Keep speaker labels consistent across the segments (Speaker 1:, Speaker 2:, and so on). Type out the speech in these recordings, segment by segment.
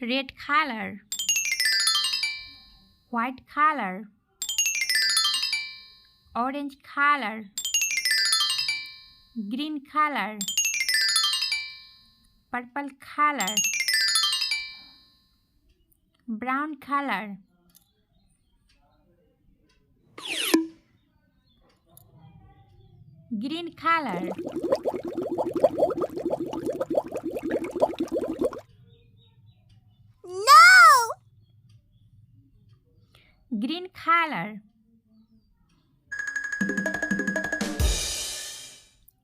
Speaker 1: red color, white color, orange color, green color, purple color, brown color, green color,
Speaker 2: No!
Speaker 1: green color,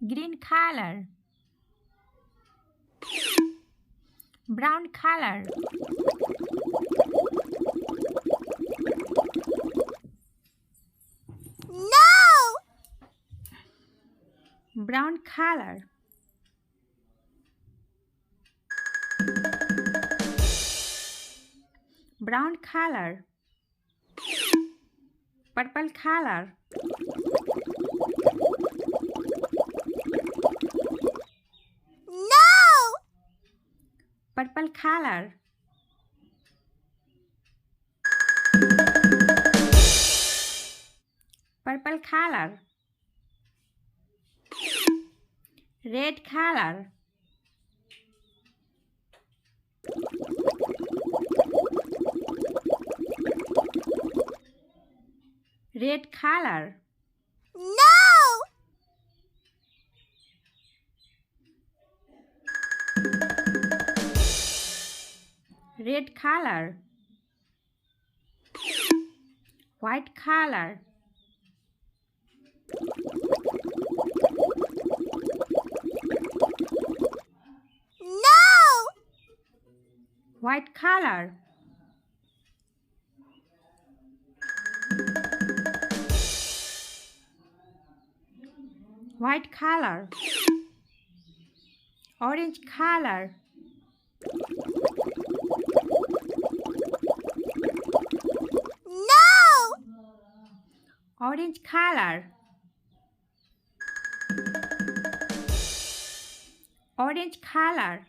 Speaker 1: green color, brown color,
Speaker 2: No!
Speaker 1: brown color, brown color, purple color,
Speaker 2: No!
Speaker 1: purple color, purple color, red color, red color,
Speaker 2: No!
Speaker 1: red color, white color,
Speaker 2: No!
Speaker 1: white color, white color, orange color,
Speaker 2: No!
Speaker 1: orange color, orange color,